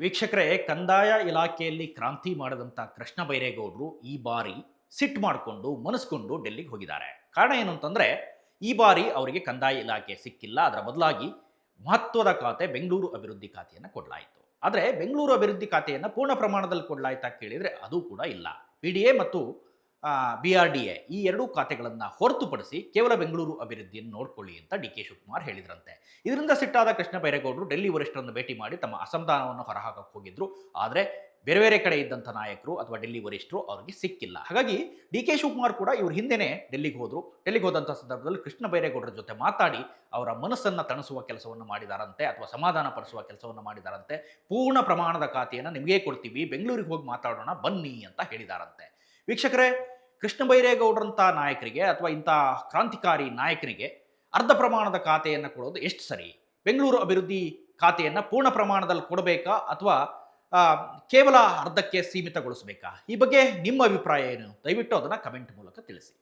ವೀಕ್ಷಕರೇ, ಕಂದಾಯ ಇಲಾಖೆಯಲ್ಲಿ ಕ್ರಾಂತಿ ಮಾಡಿದಂಥ ಕೃಷ್ಣ ಬೈರೇಗೌಡರು ಈ ಬಾರಿ ಸಿಟ್ಟು ಮಾಡಿಕೊಂಡು ಮನಸ್ಕೊಂಡು ಡೆಲ್ಲಿಗೆ ಹೋಗಿದ್ದಾರೆ. ಕಾರಣ ಏನು ಅಂತಂದರೆ, ಈ ಬಾರಿ ಅವರಿಗೆ ಕಂದಾಯ ಇಲಾಖೆ ಸಿಕ್ಕಿಲ್ಲ. ಅದರ ಬದಲಾಗಿ ಮಹತ್ವದ ಖಾತೆ ಬೆಂಗಳೂರು ಅಭಿವೃದ್ಧಿ ಖಾತೆಯನ್ನು ಕೊಡಲಾಯಿತು. ಆದರೆ ಬೆಂಗಳೂರು ಅಭಿವೃದ್ಧಿ ಖಾತೆಯನ್ನು ಪೂರ್ಣ ಪ್ರಮಾಣದಲ್ಲಿ ಕೊಡಲಾಯ್ತಾ ಕೇಳಿದರೆ ಅದು ಕೂಡ ಇಲ್ಲ. ಪಿ ಡಿ ಎ ಮತ್ತು BRDA ಈ ಎರಡೂ ಖಾತೆಗಳನ್ನು ಹೊರತುಪಡಿಸಿ ಕೇವಲ ಬೆಂಗಳೂರು ಅಭಿವೃದ್ಧಿಯನ್ನು ನೋಡ್ಕೊಳ್ಳಿ ಅಂತ ಡಿ ಕೆ ಶಿವಕುಮಾರ್ ಹೇಳಿದ್ರಂತೆ. ಇದರಿಂದ ಸಿಟ್ಟಾದ ಕೃಷ್ಣ ಬೈರೇಗೌಡರು ಡೆಲ್ಲಿ ವರಿಷ್ಠರನ್ನು ಭೇಟಿ ಮಾಡಿ ತಮ್ಮ ಅಸಮಾಧಾನವನ್ನು ಹೊರಹಾಕಕ್ಕೆ ಹೋಗಿದ್ರು. ಆದರೆ ಬೇರೆ ಬೇರೆ ಕಡೆ ಇದ್ದಂಥ ನಾಯಕರು ಅಥವಾ ಡೆಲ್ಲಿ ವರಿಷ್ಠರು ಅವರಿಗೆ ಸಿಕ್ಕಿಲ್ಲ. ಹಾಗಾಗಿ ಡಿ ಕೆ ಶಿವಕುಮಾರ್ ಕೂಡ ಇವ್ರ ಹಿಂದೆನೇ ಡೆಲ್ಲಿಗೆ ಹೋದರು. ಡೆಲ್ಲಿಗೆ ಹೋದಂಥ ಸಂದರ್ಭದಲ್ಲಿ ಕೃಷ್ಣ ಬೈರೇಗೌಡರ ಜೊತೆ ಮಾತಾಡಿ ಅವರ ಮನಸ್ಸನ್ನು ತಣಿಸುವ ಕೆಲಸವನ್ನು ಮಾಡಿದಾರಂತೆ, ಅಥವಾ ಸಮಾಧಾನ ಪಡಿಸುವ ಕೆಲಸವನ್ನು ಮಾಡಿದಾರಂತೆ. ಪೂರ್ಣ ಪ್ರಮಾಣದ ಖಾತೆಯನ್ನು ನಿಮಗೇ ಕೊಡ್ತೀವಿ, ಬೆಂಗಳೂರಿಗೆ ಹೋಗಿ ಮಾತಾಡೋಣ ಬನ್ನಿ ಅಂತ ಹೇಳಿದಾರಂತೆ. ವೀಕ್ಷಕರೇ, ಕೃಷ್ಣ ಬೈರೇಗೌಡರಂಥ ನಾಯಕರಿಗೆ ಅಥವಾ ಇಂಥ ಕ್ರಾಂತಿಕಾರಿ ನಾಯಕರಿಗೆ ಅರ್ಧ ಪ್ರಮಾಣದ ಖಾತೆಯನ್ನು ಕೊಡೋದು ಎಷ್ಟು ಸರಿ? ಬೆಂಗಳೂರು ಅಭಿವೃದ್ಧಿ ಖಾತೆಯನ್ನು ಪೂರ್ಣ ಪ್ರಮಾಣದಲ್ಲಿ ಕೊಡಬೇಕಾ ಅಥವಾ ಕೇವಲ ಅರ್ಧಕ್ಕೆ ಸೀಮಿತಗೊಳಿಸಬೇಕಾ? ಈ ಬಗ್ಗೆ ನಿಮ್ಮ ಅಭಿಪ್ರಾಯ ಏನು? ದಯವಿಟ್ಟು ಅದನ್ನು ಕಮೆಂಟ್ ಮೂಲಕ ತಿಳಿಸಿ.